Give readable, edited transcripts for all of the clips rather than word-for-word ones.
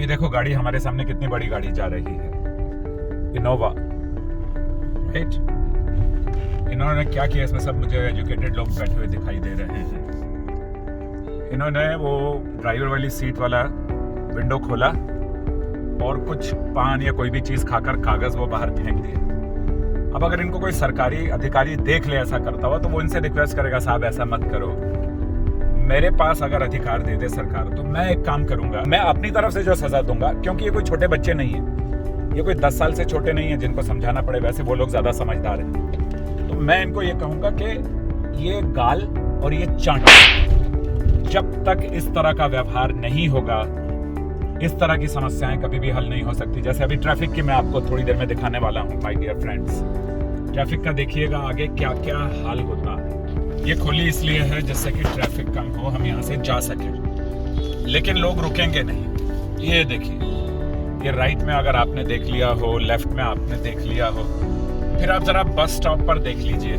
ये देखो गाड़ी हमारे सामने कितनी बड़ी गाड़ी जा रही है, इनोवा, राइट। इन्होंने क्या किया इसमें, सब मुझे एजुकेटेड लोग बैठे हुए दिखाई दे रहे हैं। इन्होंने वो ड्राइवर वाली सीट वाला विंडो खोला और कुछ पान या कोई भी चीज़ खाकर कागज़ वो बाहर फेंक दिए। अब अगर इनको कोई सरकारी अधिकारी देख ले ऐसा करता हुआ तो वो इनसे रिक्वेस्ट करेगा, साहब ऐसा मत करो। मेरे पास अगर अधिकार दे दे सरकार तो मैं एक काम करूंगा, मैं अपनी तरफ से जो सजा दूंगा, क्योंकि ये कोई छोटे बच्चे नहीं है, ये कोई 10 साल से छोटे नहीं है जिनको समझाना पड़े, वैसे वो लोग ज्यादा समझदार हैं। तो मैं इनको ये कहूंगा कि ये गाल और ये चांटा, जब तक इस तरह का व्यवहार नहीं होगा, इस तरह की समस्याएं कभी भी हल नहीं हो सकती। जैसे अभी ट्रैफिक की मैं आपको थोड़ी देर में दिखाने वाला हूं माय डियर फ्रेंड्स। ट्रैफिक का देखिएगा आगे क्या क्या हाल होता है। ये खोली इसलिए है जिससे कि ट्रैफिक कम हो, हम यहाँ से जा सके, लेकिन लोग रुकेंगे नहीं। ये देखिए, ये राइट में अगर आपने देख लिया हो, लेफ्ट में आपने देख लिया हो, फिर आप जरा बस स्टॉप पर देख लीजिए।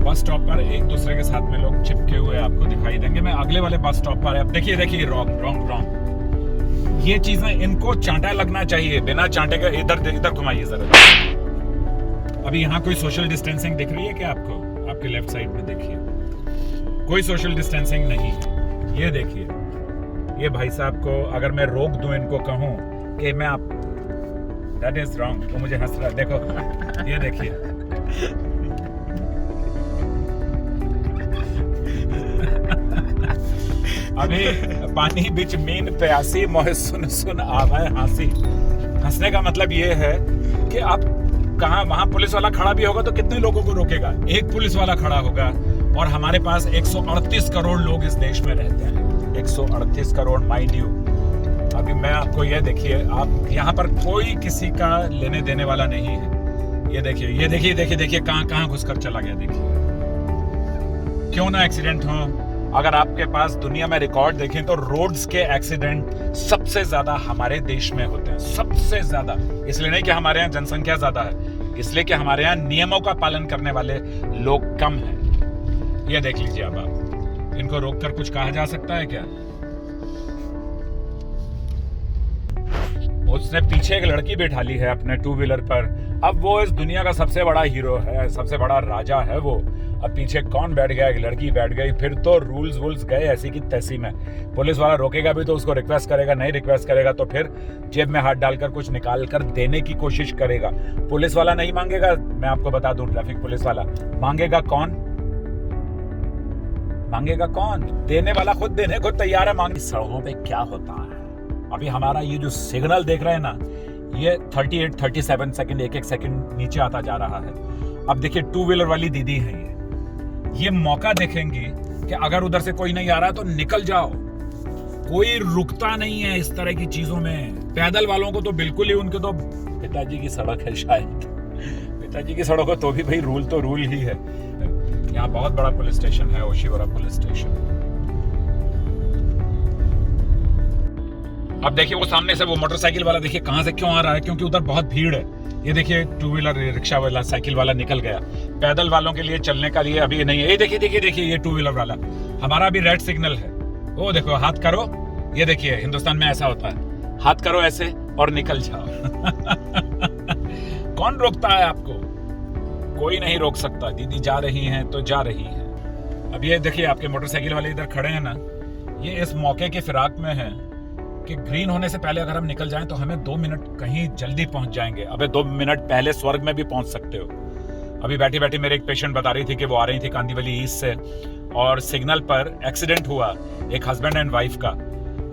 बस स्टॉप पर एक दूसरे के साथ में लोग चिपके हुए आपको दिखाई देंगे। मैं अगले वाले बस स्टॉप पर, अब देखिए देखिए, रॉन्ग रॉन्ग रॉन्ग। ये चीजें इनको चांटा लगना चाहिए, बिना चांटे के इधर इधर घुमाइए जरा। अभी यहाँ कोई सोशल डिस्टेंसिंग दिख रही है क्या आपको? आपके लेफ्ट साइड में देखिए, कोई सोशल डिस्टेंसिंग नहीं है। ये देखिए, ये भाई साहब को अगर मैं रोक दूं, इनको कहूं कि मैं आप, दैट इज रॉन्ग, वो मुझे हंस रहा है। देखो ये देखिए, अभी पानी बीच मीन प्यासी, मोहे सुन सुन आवे हांसी। हंसने का मतलब ये है कि आप कहाँ, वहां पुलिस वाला खड़ा भी होगा तो कितने लोगों को रोकेगा? एक पुलिस वाला खड़ा होगा। और हमारे पास 138 करोड़ लोग इस देश में रहते हैं, 138 करोड़ माइंड यू। अभी मैं आपको ये देखिए, आप यहाँ पर कोई किसी का लेने देने वाला नहीं है। ये देखिए, ये देखिए देखिए देखिए, कहाँ घुसकर चला गया। देखिए, क्यों ना एक्सीडेंट हो। अगर आपके पास दुनिया में रिकॉर्ड देखें तो रोड्स के एक्सीडेंट सबसे ज्यादा हमारे देश में होते हैं, सबसे ज्यादा। इसलिए नहीं कि हमारे यहाँ जनसंख्या ज्यादा है, इसलिए कि हमारे यहाँ नियमों का पालन करने वाले लोग कम हैं। ये देख लीजिए, अब आप इनको रोककर कुछ कहा जा सकता है क्या? उसने पीछे एक लड़की बैठा ली है अपने टू व्हीलर पर। अब वो इस दुनिया का सबसे बड़ा हीरो है, सबसे बड़ा राजा है वो। अब पीछे कौन बैठ गया? एक लड़की बैठ गई। फिर तो रूल्स वूल्स गए ऐसी की तैसी में। पुलिस वाला रोकेगा भी तो उसको रिक्वेस्ट करेगा, नहीं रिक्वेस्ट करेगा तो फिर जेब में हाथ डालकर कुछ निकाल कर देने की कोशिश करेगा। पुलिस वाला नहीं मांगेगा, मैं आपको बता दूं, ट्रैफिक पुलिस वाला मांगेगा कौन? मांगेगा कौन? देने वाला खुद देने को तैयार है। मांगे सड़कों पे क्या होता है? अभी हमारा ये जो सिग्नल देख रहे हैं ना, ये 38, 37 सेकंड, एक सेकंड नीचे आता जा रहा है। अब देखिए, टू व्हीलर वाली दीदी है ये मौका देखेंगी कि अगर उधर से कोई नहीं आ रहा तो निकल जाओ। कोई रुकता नहीं है इस तरह की चीजों में। पैदल वालों को तो बिल्कुल ही, उनके तो पिताजी की सड़क है शायद, पिताजी की सड़क हो तो भी भाई रूल तो रूल ही है। यहाँ बहुत बड़ा पुलिस स्टेशन है, ओशिवरा पुलिस स्टेशन। अब देखिए, वो सामने से वो मोटरसाइकिल वाला देखिए कहां से क्यों आ रहा है, क्योंकि उधर बहुत भीड़ है। ये देखिए, टू व्हीलर रिक्शा वाला, साइकिल वाला निकल गया। पैदल वालों के लिए चलने का लिए अभी नहीं है। ये देखिए देखिए देखिए, ये टू व्हीलर वाला, हमारा अभी रेड सिग्नल है। वो देखो, हाथ करो, ये देखिए हिंदुस्तान में ऐसा होता है, हाथ करो ऐसे और निकल जाओ। कौन रोकता है आपको? कोई नहीं रोक सकता। दीदी जा रही हैं तो जा रही हैं। अब ये देखिए, आपके मोटरसाइकिल वाले इधर खड़े हैं ना, ये इस मौके के फिराक में है कि ग्रीन होने से पहले अगर हम निकल जाएं तो हमें 2 मिनट कहीं जल्दी पहुंच जाएंगे। अबे 2 मिनट पहले स्वर्ग में भी पहुंच सकते हो। अभी बैठी बैठी मेरे एक पेशेंट बता रही थी कि वो आ रही थी कांदीवली ईस्ट से और सिग्नल पर एक्सीडेंट हुआ एक हस्बैंड एंड वाइफ का।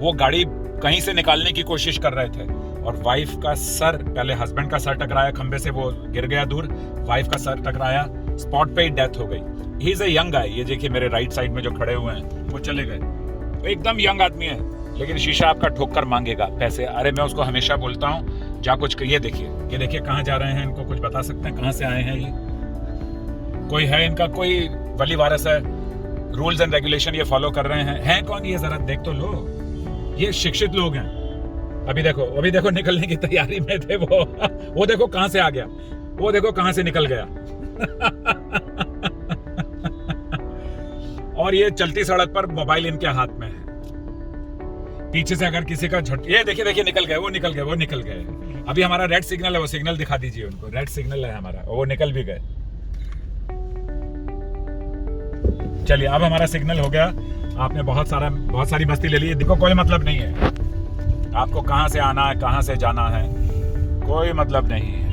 वो गाड़ी कहीं से निकालने की कोशिश कर रहे थे और वाइफ का सर, पहले हस्बैंड का सर टकराया खंबे से, वो गिर गया दूर, वाइफ का सर टकराया, स्पॉट पे ही डेथ हो गई। He is a young guy. ये देखिए मेरे राइट साइड में जो खड़े हुए हैं वो चले गए, तो एकदम यंग आदमी है, लेकिन शीशा आपका ठोक कर मांगेगा पैसे। अरे मैं उसको हमेशा बोलता हूँ जा कुछ, ये देखिए कहाँ जा रहे हैं, इनको कुछ बता सकते हैं कहाँ से आए हैं? ये कोई है इनका, कोई वली वारस है? रूल्स एंड रेगुलेशन ये फॉलो कर रहे हैं कौन? ये जरा देख तो लो, ये शिक्षित लोग हैं। अभी देखो निकलने की तैयारी में थे वो देखो कहां से आ गया, वो देखो कहां से निकल गया। और ये चलती सड़क पर मोबाइल इनके हाथ में है। पीछे से अगर किसी का ये देखिए निकल गए, वो निकल गए। अभी हमारा रेड सिग्नल है, वो सिग्नल दिखा दीजिए उनको। रेड सिग्नल है हमारा, वो निकल भी गए। चलिए अब हमारा सिग्नल हो गया। आपने बहुत सारी मस्ती ले ली। देखो कोई मतलब नहीं है आपको कहां से आना है, कहां से जाना है, कोई मतलब नहीं है।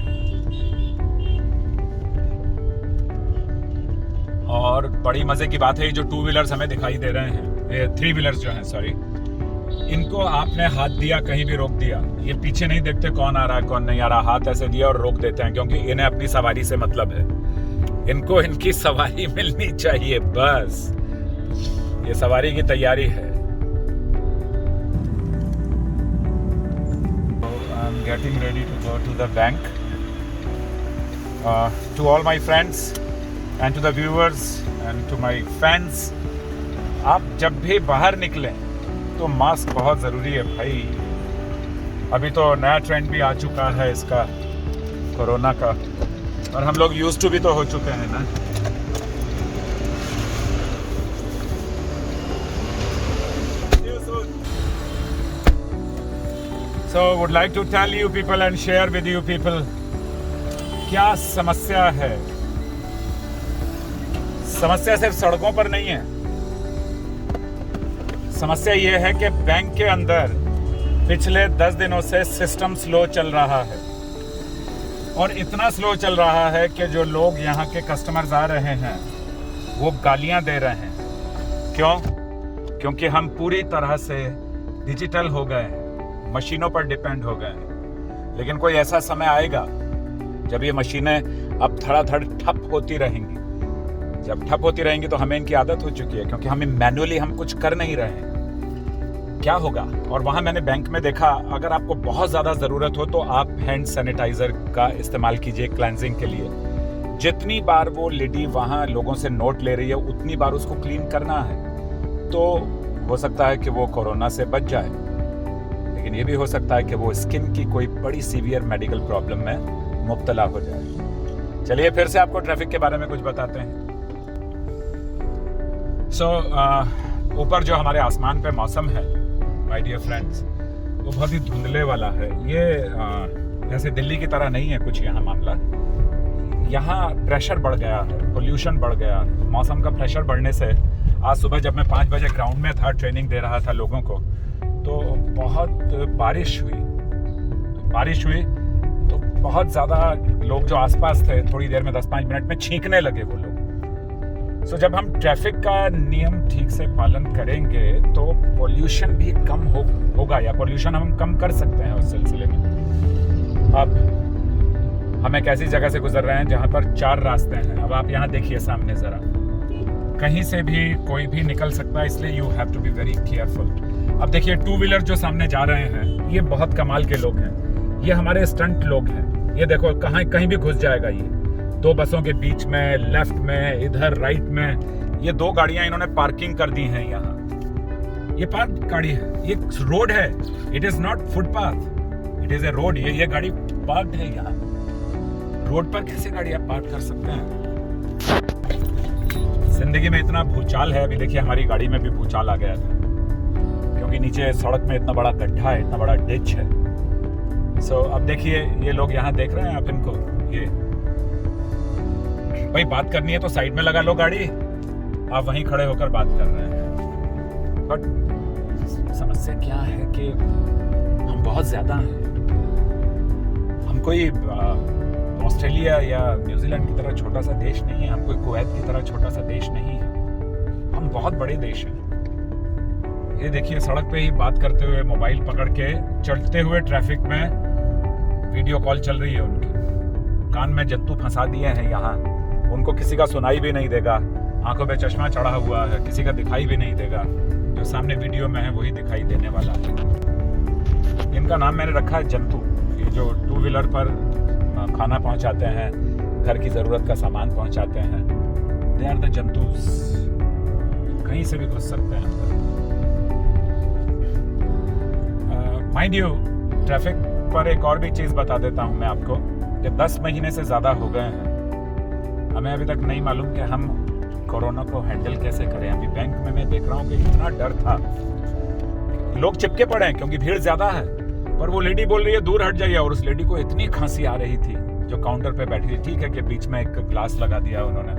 और बड़ी मजे की बात है, ये जो 2 व्हीलर्स हमें दिखाई दे रहे हैं, ये 3 व्हीलर्स जो हैं, सॉरी, इनको आपने हाथ दिया, कहीं भी रोक दिया, ये पीछे नहीं देखते कौन आ रहा है कौन नहीं आ रहा, हाथ ऐसे दिया और रोक देते हैं, क्योंकि इन्हें अपनी सवारी से मतलब है। इनको इनकी सवारी मिलनी चाहिए, बस ये सवारी की तैयारी है। I am getting ready to go to the bank. To all my friends and to the viewers and to my fans, आप जब भी बाहर निकलें तो मास्क बहुत ज़रूरी है भाई। अभी तो नया ट्रेंड भी आ चुका है इसका, कोरोना का, और हम लोग यूज्ड टू भी तो हो चुके हैं ना। So would like to tell you people and share with you people क्या समस्या है। समस्या सिर्फ सड़कों पर नहीं है, समस्या ये है कि बैंक के अंदर पिछले 10 दिनों से सिस्टम स्लो चल रहा है, और इतना स्लो चल रहा है कि जो लोग यहाँ के कस्टमर्स आ रहे हैं वो गालियाँ दे रहे हैं। क्यों? क्योंकि हम पूरी तरह से डिजिटल हो गए हैं, मशीनों पर डिपेंड हो गए हैं। लेकिन कोई ऐसा समय आएगा जब ये मशीनें अब धड़ाधड़ ठप होती रहेंगी। जब ठप होती रहेंगी तो हमें इनकी आदत हो चुकी है, क्योंकि हमें मैनुअली हम कुछ कर नहीं रहे हैं। क्या होगा? और वहाँ मैंने बैंक में देखा, अगर आपको बहुत ज़्यादा ज़रूरत हो तो आप हैंड सैनिटाइज़र का इस्तेमाल कीजिए क्लेंजिंग के लिए। जितनी बार वो लेडी वहाँ लोगों से नोट ले रही है उतनी बार उसको क्लीन करना है। तो हो सकता है कि वो कोरोना से बच जाए, लेकिन ये भी हो सकता है कि वो स्किन की कोई बड़ी सीवियर मेडिकल प्रॉब्लम में मुब्तला हो जाए। चलिए फिर से आपको ट्रैफिक के बारे में कुछ बताते हैं। ऊपर जो हमारे आसमान पे मौसम है माय डियर फ्रेंड्स, वो बहुत ही धुंधले वाला है। ये जैसे दिल्ली की तरह नहीं है कुछ यहाँ मामला। यहाँ प्रेशर बढ़ गया है, पोल्यूशन बढ़ गया है। मौसम का प्रेशर बढ़ने से आज सुबह जब मैं 5 बजे ग्राउंड में था, ट्रेनिंग दे रहा था लोगों को, तो बहुत बारिश हुई तो बहुत ज़्यादा लोग जो आसपास थे थोड़ी देर में 10-5 मिनट में छींकने लगे वो लोग। सो जब हम ट्रैफिक का नियम ठीक से पालन करेंगे तो पोल्यूशन भी कम होगा, या पोल्यूशन हम कम कर सकते हैं उस सिलसिले में। अब हम एक ऐसी जगह से गुजर रहे हैं जहाँ पर 4 रास्ते हैं। अब आप यहाँ देखिए सामने ज़रा, कहीं से भी कोई भी निकल सकता है, इसलिए you have to be very careful. अब देखिए 2 व्हीलर जो सामने जा रहे हैं, ये बहुत कमाल के लोग हैं, ये हमारे स्टंट लोग हैं। ये देखो कहीं भी घुस जाएगा ये, 2 बसों के बीच में, लेफ्ट में, इधर राइट में। ये 2 गाड़ियां इन्होंने पार्किंग कर दी हैं यहाँ। ये पार्क गाड़ी है, ये रोड है, it is not footpath, it is a road. ये गाड़ी पार्क है यहाँ। रोड पर कैसे गाड़ी आप पार्क कर सकते हैं? जिंदगी में इतना भूचाल है। अभी देखिए हमारी गाड़ी में भी भूचाल आ गया था, क्योंकि नीचे सड़क में इतना बड़ा गड्ढा है, इतना बड़ा डिच है। अब देखिए ये लोग यहाँ देख रहे हैं आप इनको, ये भाई बात करनी है तो साइड में लगा लो गाड़ी, आप वहीं खड़े होकर बात कर रहे हैं। बट समस्या क्या है कि हम बहुत ज़्यादा हैं। हम कोई ऑस्ट्रेलिया या न्यूजीलैंड की तरह छोटा सा देश नहीं है, हम कोई कुवैत की तरह छोटा सा देश नहीं है, हम बहुत बड़े देश हैं। ये देखिए सड़क पे ही बात करते हुए, मोबाइल पकड़ के चलते हुए ट्रैफिक में वीडियो कॉल चल रही है उनकी। कान में जंतु फंसा दिए हैं यहाँ, उनको किसी का सुनाई भी नहीं देगा, आंखों पे चश्मा चढ़ा हुआ है, किसी का दिखाई भी नहीं देगा। जो सामने वीडियो में है वही दिखाई देने वाला है। इनका नाम मैंने रखा है जंतु। ये जो 2 व्हीलर पर खाना पहुंचाते हैं, घर की ज़रूरत का सामान पहुंचाते हैं, दे आर द जंतुस। कहीं से भी घुस सकते हैं अंदर। माइंड यू, ट्रैफिक पर एक और भी चीज़ बता देता हूं मैं आपको कि 10 महीने से ज़्यादा हो गए हैं, हमें अभी तक नहीं मालूम कि हम कोरोना को हैंडल कैसे करें। अभी बैंक में मैं देख रहा हूँ कि इतना डर था, लोग चिपके पड़े हैं क्योंकि भीड़ ज्यादा है। पर वो लेडी बोल रही है दूर हट जाइए, और उस लेडी को इतनी खांसी आ रही थी जो काउंटर पे बैठी थी। ठीक है कि बीच में एक ग्लास लगा दिया उन्होंने,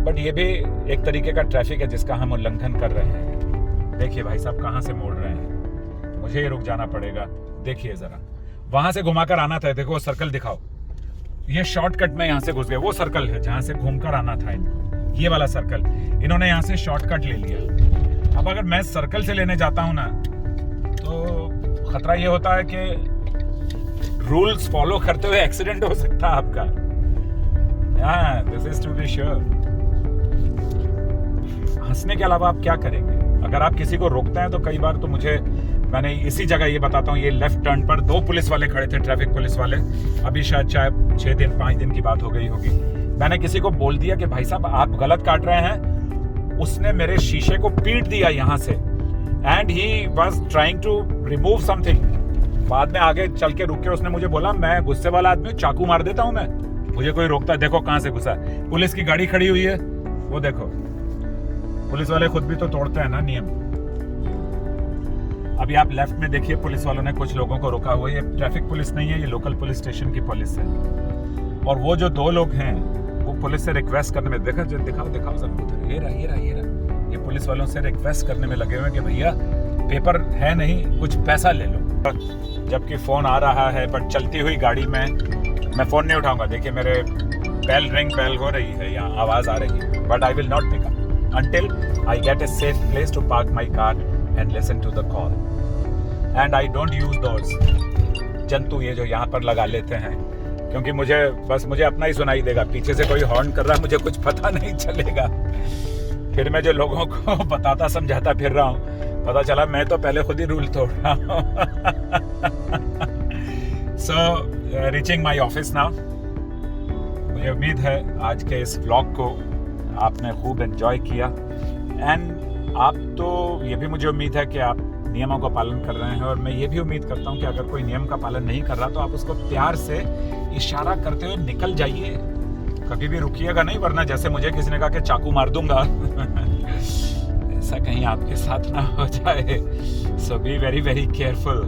बट ये भी एक तरीके का ट्रैफिक है जिसका हम उल्लंघन कर रहे हैं। देखिए भाई साहब कहाँ से मोड़ रहे हैं, मुझे ही रुक जाना पड़ेगा। देखिए जरा, वहां से घुमाकर आना था, देखो सर्कल दिखाओ। ये शॉर्टकट में यहाँ से घुस गए, वो सर्कल है जहाँ से घूमकर आना था इनको, ये वाला सर्कल इन्होंने यहाँ से शॉर्टकट ले लिया। अब अगर मैं सर्कल से लेने जाता हूँ ना तो खतरा ये होता है कि रूल्स फॉलो करते हुए एक्सीडेंट हो सकता है आपका। This is to be sure. हंसने के अलावा आप क्या करेंगे? अगर आप किसी को रोकते हैं तो कई बार तो मैंने इसी जगह ये बताता हूँ, ये लेफ्ट टर्न पर 2 पुलिस वाले खड़े थे, ट्रैफिक पुलिस वाले। अभी शायद 6 दिन 5 दिन की बात हो गई होगी। मैंने किसी को बोल दिया कि भाई साहब आप गलत काट रहे हैं। उसने मेरे शीशे को पीट दिया यहाँ से, and he was trying to remove something. बाद में आगे चल के रुक के उसने मुझे बोला मैं गुस्से वाला आदमी हूँ, चाकू मार देता हूँ मैं, मुझे कोई रोकता है। देखो कहाँ से घुसा, पुलिस की गाड़ी खड़ी हुई है, वो देखो। पुलिस वाले खुद भी तो तोड़ते हैं ना नियम। अभी आप लेफ्ट में देखिए, पुलिस वालों ने कुछ लोगों को रोका हुआ है। ये ट्रैफिक पुलिस नहीं है, ये लोकल पुलिस स्टेशन की पुलिस है। और वो जो 2 लोग हैं वो पुलिस से रिक्वेस्ट करने में, देखा जो दिखाओ सब, ये रहा। ये पुलिस वालों से रिक्वेस्ट करने में लगे हुए हैं कि भैया पेपर है नहीं, कुछ पैसा ले लो। जबकि फोन आ रहा है, बट चलती हुई गाड़ी में मैं फोन नहीं उठाऊंगा। देखिए मेरे बेल हो रही है, यहाँ आवाज आ रही है, but I will not pick up until I get a safe place to park my car and listen to the call. And I don't use those जंतु ये जो यहाँ पर लगा लेते हैं, क्योंकि मुझे अपना ही सुनाई देगा। पीछे से कोई हॉर्न कर रहा है, मुझे कुछ पता नहीं चलेगा। फिर मैं जो लोगों को बताता समझाता फिर रहा हूँ, पता चला मैं तो पहले खुद ही रूल तोड़ रहा हूँ। So reaching my office now. मुझे उम्मीद है आज के इस व्लॉग को आपने खूब एंजॉय किया, एंड आप तो ये भी मुझे उम्मीद है कि आप नियमों का पालन कर रहे हैं। और मैं ये भी उम्मीद करता हूँ कि अगर कोई नियम का पालन नहीं कर रहा तो आप उसको प्यार से इशारा करते हुए निकल जाइए, कभी भी रुकिएगा नहीं, वरना जैसे मुझे किसी ने कहा कि चाकू मार दूंगा ऐसा कहीं आपके साथ ना हो जाए। सो बी वेरी वेरी केयरफुल।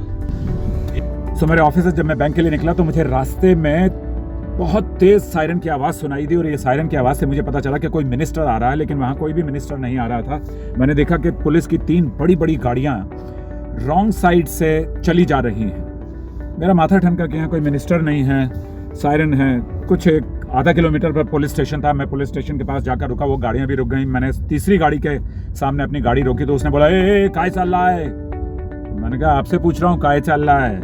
सो मेरे ऑफिस से जब मैं बैंक के लिए निकला तो मुझे रास्ते में बहुत तेज सायरन की आवाज़ सुनाई दी, और ये सायरन की आवाज़ से मुझे पता चला कि कोई मिनिस्टर आ रहा है, लेकिन वहाँ कोई भी मिनिस्टर नहीं आ रहा था। मैंने देखा कि पुलिस की 3 बड़ी बड़ी गाड़ियाँ रॉन्ग साइड से चली जा रही हैं। मेरा माथा ठनका कि यहाँ कोई मिनिस्टर नहीं है, सायरन है। कुछ एक आधा किलोमीटर पर पुलिस स्टेशन था, मैं पुलिस स्टेशन के पास जाकर रुका, वो गाड़ियाँ भी रुक गई। मैंने तीसरी गाड़ी के सामने अपनी गाड़ी रोकी तो उसने बोला ए काय चल रहा है। मैंने कहा आपसे पूछ रहा हूँ काय चल रहा है,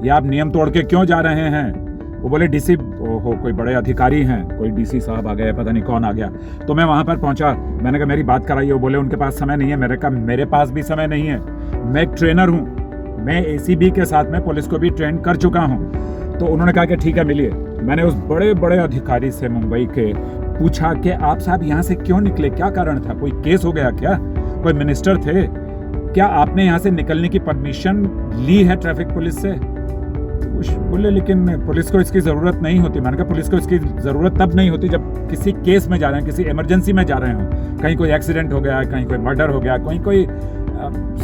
ये आप नियम तोड़ के क्यों जा रहे हैं? वो बोले डीसी हो, कोई बड़े अधिकारी हैं, कोई डीसी साहब आ गए, पता नहीं कौन आ गया। तो मैं वहाँ पर पहुँचा, मैंने कहा मेरी बात कराइए। वो बोले उनके पास समय नहीं है। मैंने कहा मेरे पास भी समय नहीं है, मैं एक ट्रेनर हूँ, मैं ACB के साथ में पुलिस को भी ट्रेन कर चुका हूँ। तो उन्होंने कहा कि ठीक है मिलिए। मैंने उस बड़े बड़े अधिकारी से मुंबई के पूछा कि आप साहब यहाँ से क्यों निकले, क्या कारण था, कोई केस हो गया क्या, कोई मिनिस्टर थे क्या, आपने यहाँ से निकलने की परमिशन ली है ट्रैफिक पुलिस से? बोले लेकिन पुलिस को इसकी ज़रूरत नहीं होती। मैंने कहा पुलिस को इसकी ज़रूरत तब नहीं होती जब किसी केस में जा रहे हैं, किसी इमरजेंसी में जा रहे हो, कहीं कोई एक्सीडेंट हो गया, कहीं कोई मर्डर हो गया, कहीं कोई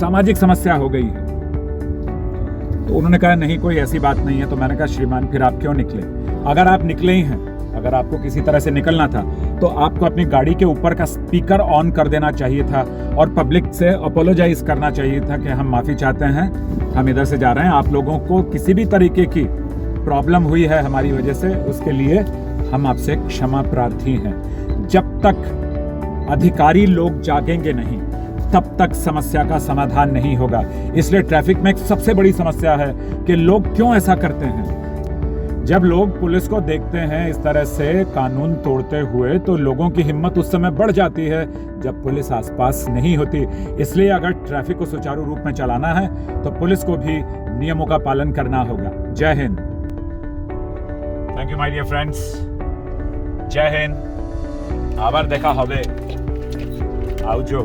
सामाजिक समस्या हो गई है। तो उन्होंने कहा नहीं कोई ऐसी बात नहीं है। तो मैंने कहा श्रीमान फिर आप क्यों निकले? अगर आप निकले ही हैं, अगर आपको किसी तरह से निकलना था तो आपको अपनी गाड़ी के ऊपर का स्पीकर ऑन कर देना चाहिए था और पब्लिक से अपोलोजाइज करना चाहिए था कि हम माफ़ी चाहते हैं, हम इधर से जा रहे हैं, आप लोगों को किसी भी तरीके की प्रॉब्लम हुई है हमारी वजह से, उसके लिए हम आपसे क्षमा प्रार्थी हैं। जब तक अधिकारी लोग जागेंगे नहीं तब तक समस्या का समाधान नहीं होगा। इसलिए ट्रैफिक में एक सबसे बड़ी समस्या है कि लोग क्यों ऐसा करते हैं। जब लोग पुलिस को देखते हैं इस तरह से कानून तोड़ते हुए तो लोगों की हिम्मत उस समय बढ़ जाती है जब पुलिस आसपास नहीं होती। इसलिए अगर ट्रैफिक को सुचारू रूप में चलाना है तो पुलिस को भी नियमों का पालन करना होगा। जय हिंद। Thank you my dear friends. जय हिंद। आभार देखा हवे। आवजो।